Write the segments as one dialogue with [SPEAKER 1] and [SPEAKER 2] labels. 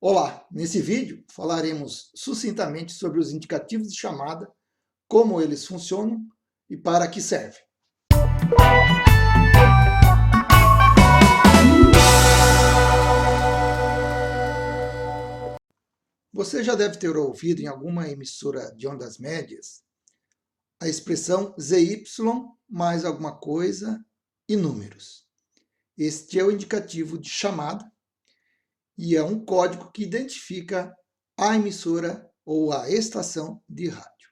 [SPEAKER 1] Olá, nesse vídeo falaremos sucintamente sobre os indicativos de chamada, como eles funcionam e para que servem. Você já deve ter ouvido em alguma emissora de ondas médias a expressão ZY mais alguma coisa e números. Este é o indicativo de chamada e é um código que identifica a emissora ou a estação de rádio.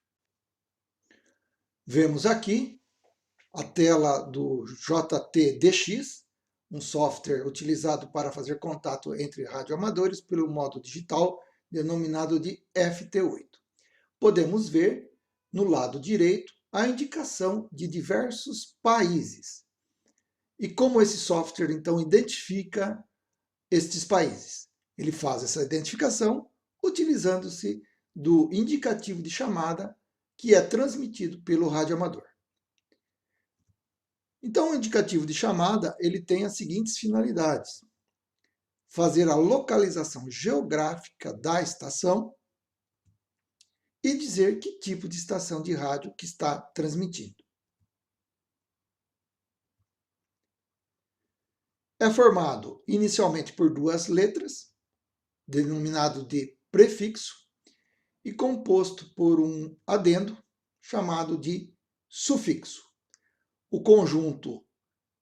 [SPEAKER 1] Vemos aqui a tela do JTDX, um software utilizado para fazer contato entre radioamadores pelo modo digital, denominado de FT8. Podemos ver no lado direito a indicação de diversos países. E como esse software então identifica estes países? Ele faz essa identificação utilizando-se do indicativo de chamada que é transmitido pelo radioamador. Então, o indicativo de chamada ele tem as seguintes finalidades: fazer a localização geográfica da estação e dizer que tipo de estação de rádio que está transmitindo. É formado inicialmente por duas letras, denominado de prefixo, e composto por um adendo, chamado de sufixo. O conjunto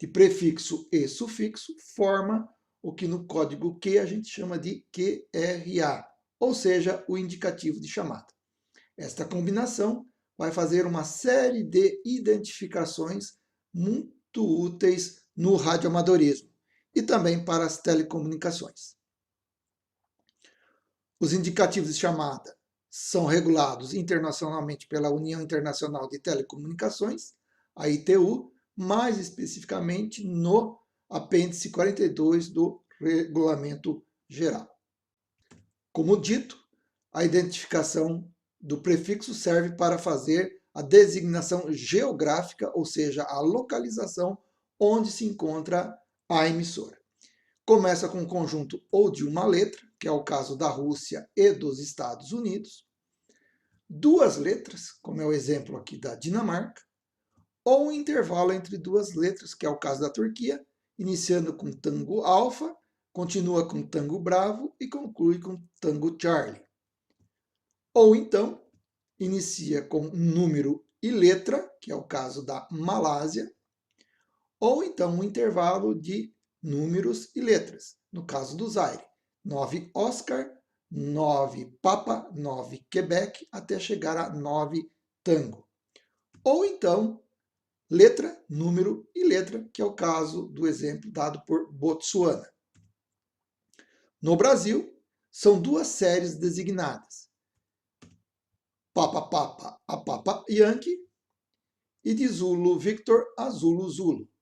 [SPEAKER 1] de prefixo e sufixo forma o que no código Q a gente chama de QRA, ou seja, o indicativo de chamada. Esta combinação vai fazer uma série de identificações muito úteis no radioamadorismo e também para as telecomunicações. Os indicativos de chamada são regulados internacionalmente pela União Internacional de Telecomunicações, a ITU, mais especificamente no apêndice 42 do Regulamento Geral. Como dito, a identificação do prefixo serve para fazer a designação geográfica, ou seja, a localização onde se encontra a emissora. Começa com um conjunto ou de uma letra, que é o caso da Rússia e dos Estados Unidos, duas letras, como é o exemplo aqui da Dinamarca, ou um intervalo entre duas letras, que é o caso da Turquia, iniciando com tango alfa, continua com tango bravo e conclui com tango charlie. Ou então, inicia com número e letra, que é o caso da Malásia, ou então um intervalo de números e letras, no caso do Zaire, 9 Oscar, 9 Papa, 9 Quebec, até chegar a 9 Tango. Ou então, letra, número e letra, que é o caso do exemplo dado por Botsuana. No Brasil, são duas séries designadas: Papa Papa a Papa Yankee e de Zulu Victor a Zulu Zulu.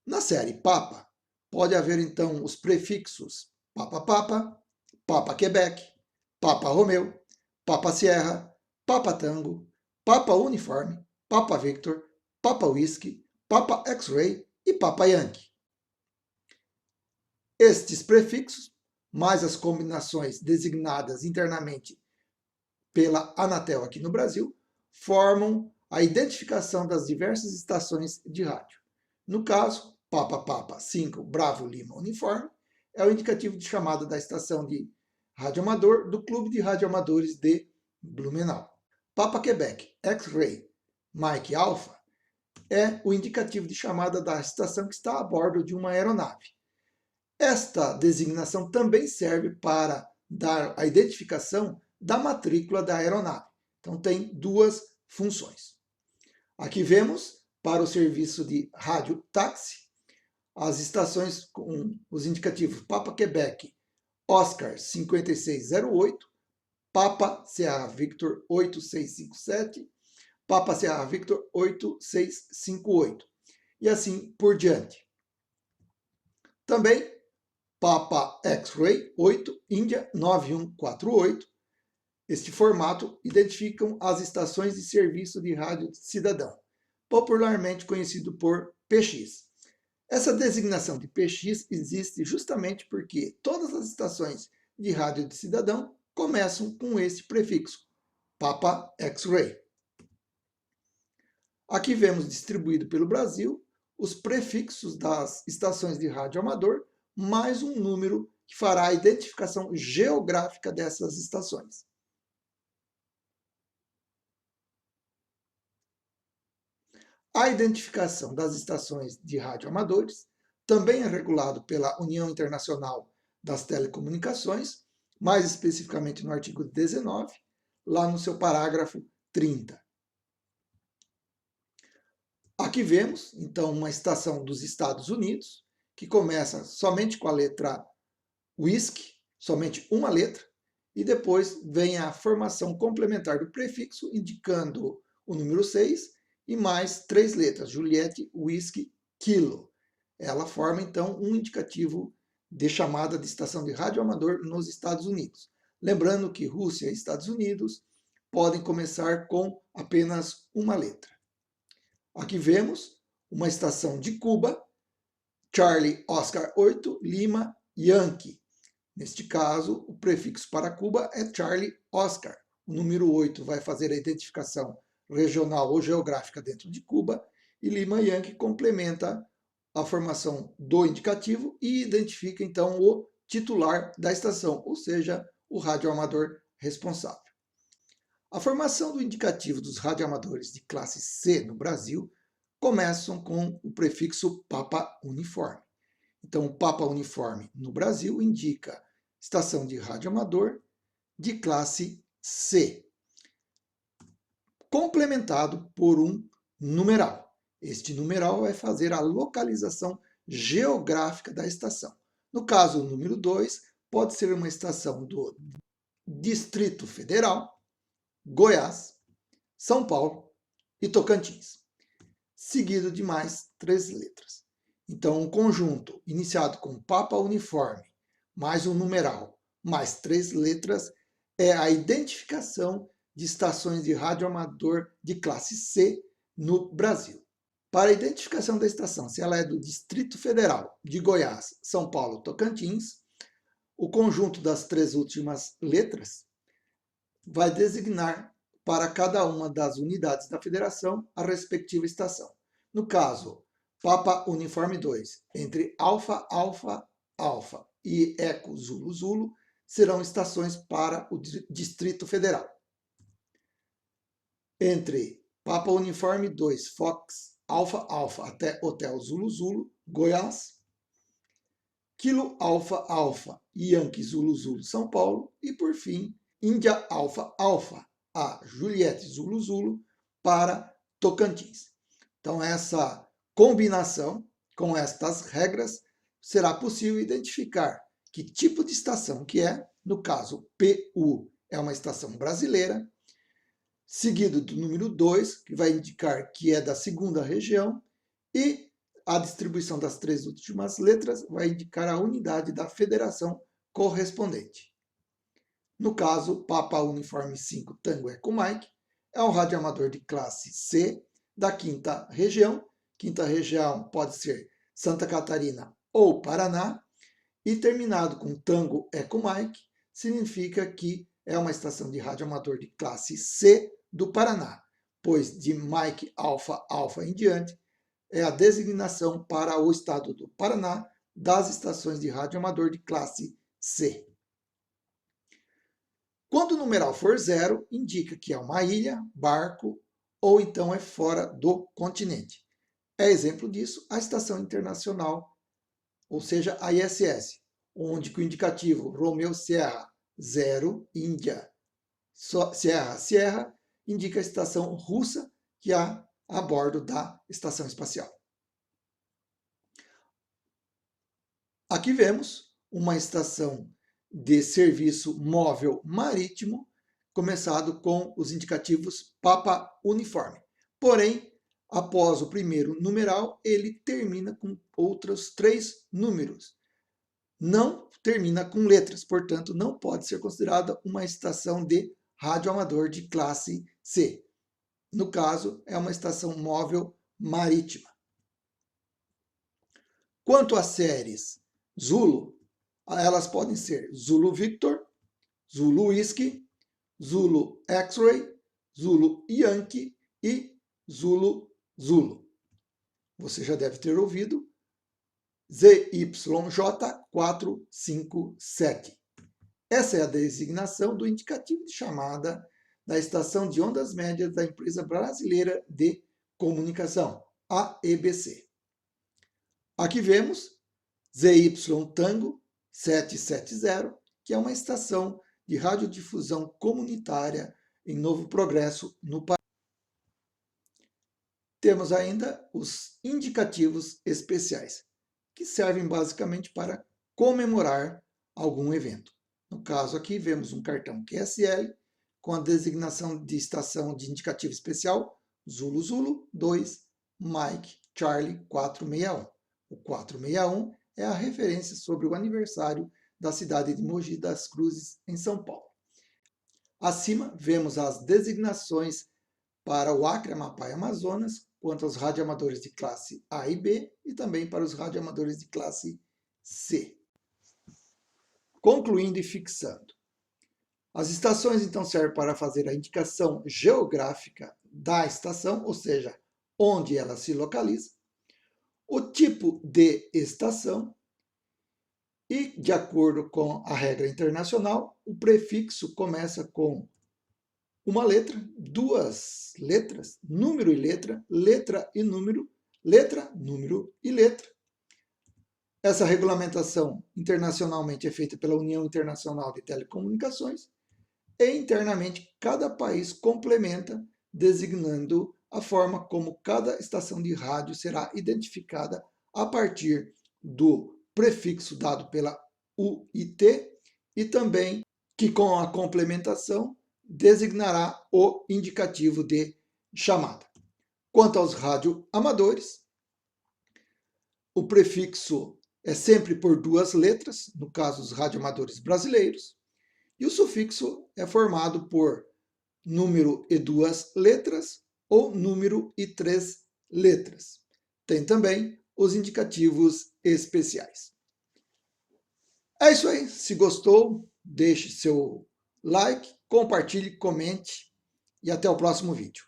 [SPEAKER 1] Na série Papa, pode haver então os prefixos Papa Papa, Papa Quebec, Papa Romeu, Papa Sierra, Papa Tango, Papa Uniforme, Papa Victor, Papa Whisky, Papa X-Ray e Papa Yankee. Estes prefixos, mais as combinações designadas internamente pela Anatel aqui no Brasil, formam a identificação das diversas estações de rádio. No caso, Papa Papa 5 Bravo Lima Uniforme é o indicativo de chamada da estação de radioamador do Clube de Radioamadores de Blumenau. Papa Quebec X-Ray Mike Alpha é o indicativo de chamada da estação que está a bordo de uma aeronave. Esta designação também serve para dar a identificação da matrícula da aeronave. Então tem duas funções. Aqui vemos, para o serviço de rádio táxi, as estações com os indicativos Papa Quebec Oscar 5608, Papa Sierra Victor 8657, Papa Sierra Victor 8658 e assim por diante. Também Papa X-Ray 8 Índia 9148. Este formato identificam as estações de serviço de rádio cidadão, popularmente conhecido por PX. Essa designação de PX existe justamente porque todas as estações de rádio de cidadão começam com este prefixo, Papa X-Ray. Aqui vemos distribuído pelo Brasil os prefixos das estações de rádio amador, mais um número que fará a identificação geográfica dessas estações. A identificação das estações de rádio amadores também é regulado pela União Internacional das Telecomunicações, mais especificamente no artigo 19, lá no seu parágrafo 30. Aqui vemos, então, uma estação dos Estados Unidos, que começa somente com a letra Whisky, somente uma letra, e depois vem a formação complementar do prefixo, indicando o número 6, e mais 3 letras, Juliette, Whisky, Kilo. Ela forma, então, um indicativo de chamada de estação de rádio amador nos Estados Unidos. Lembrando que Rússia e Estados Unidos podem começar com apenas uma letra. Aqui vemos uma estação de Cuba, Charlie Oscar 8, Lima, Yankee. Neste caso, o prefixo para Cuba é Charlie Oscar. O número 8 vai fazer a identificação regional ou geográfica dentro de Cuba, e Lima Yankee complementa a formação do indicativo e identifica então o titular da estação, ou seja, o radioamador responsável. A formação do indicativo dos radioamadores de classe C no Brasil começam com o prefixo Papa Uniforme. Então, o Papa Uniforme no Brasil indica estação de radioamador de classe C, complementado por um numeral. Este numeral vai fazer a localização geográfica da estação. No caso, o número 2 pode ser uma estação do Distrito Federal, Goiás, São Paulo e Tocantins, seguido de mais 3 letras. Então, um conjunto iniciado com Papa Uniforme, mais um numeral, mais 3 letras, é a identificação de estações de radioamador de classe C no Brasil. Para a identificação da estação, se ela é do Distrito Federal, de Goiás, São Paulo, Tocantins, o conjunto das 3 últimas letras vai designar para cada uma das unidades da federação a respectiva estação. No caso, Papa Uniforme 2, entre Alfa, Alfa, Alfa e Eco, Zulu, Zulu, serão estações para o Distrito Federal. Entre Papa Uniforme 2, Fox, Alfa, Alfa até Hotel Zulu, Zulu, Goiás, Kilo Alfa, Alfa e Yankee, Zulu, Zulu, São Paulo, e por fim, Índia Alfa, Alfa a Juliette, Zulu, Zulu, para Tocantins. Então, essa combinação com estas regras será possível identificar que tipo de estação que é. No caso, PU é uma estação brasileira, seguido do número 2, que vai indicar que é da segunda região, e a distribuição das 3 últimas letras vai indicar a unidade da federação correspondente. No caso, Papa Uniforme 5 Tango Eco Mike é um radioamador de classe C da 5ª região. 5ª região pode ser Santa Catarina ou Paraná, e terminado com Tango Eco Mike, significa que é uma estação de radioamador de classe C do Paraná, pois de Mike Alfa Alfa em diante é a designação para o estado do Paraná das estações de radioamador de classe C. Quando o numeral for 0, indica que é uma ilha, barco ou então é fora do continente. É exemplo disso a Estação Internacional, ou seja, a ISS, onde o indicativo Romeo Sierra 0, Índia Sierra Sierra, indica a estação russa que há a bordo da estação espacial. Aqui vemos uma estação de serviço móvel marítimo, começado com os indicativos Papa Uniforme. Porém, após o primeiro numeral, ele termina com outros 3 números. Não termina com letras, portanto, não pode ser considerada uma estação de radioamador de classe C. No caso, é uma estação móvel marítima. Quanto às séries Zulu, elas podem ser Zulu Victor, Zulu Whiskey, Zulu X-Ray, Zulu Yankee e Zulu Zulu. Você já deve ter ouvido ZYJ457. Essa é a designação do indicativo de chamada da Estação de Ondas Médias da Empresa Brasileira de Comunicação, AEBC. Aqui vemos ZY Tango 770, que é uma estação de radiodifusão comunitária em Novo Progresso, no Paraná. Temos ainda os indicativos especiais, que servem basicamente para comemorar algum evento. No caso aqui, vemos um cartão QSL com a designação de estação de indicativo especial Zulu Zulu 2 Mike Charlie 461. O 461 é a referência sobre o aniversário da cidade de Mogi das Cruzes, em São Paulo. Acima, vemos as designações para o Acre, Amapá e Amazonas, quanto aos radioamadores de classe A e B, e também para os radioamadores de classe C. Concluindo e fixando. As estações, então, servem para fazer a indicação geográfica da estação, ou seja, onde ela se localiza, o tipo de estação, e, de acordo com a regra internacional, o prefixo começa com uma letra, duas letras, número e letra, letra e número e letra. Essa regulamentação internacionalmente é feita pela União Internacional de Telecomunicações e internamente cada país complementa, designando a forma como cada estação de rádio será identificada a partir do prefixo dado pela UIT e também que com a complementação designará o indicativo de chamada. Quanto aos radioamadores, o prefixo é sempre por duas letras, no caso os radioamadores brasileiros, e o sufixo é formado por número e duas letras ou número e três letras. Tem também os indicativos especiais. É isso aí. Se gostou, deixe seu like, compartilhe, comente e até o próximo vídeo.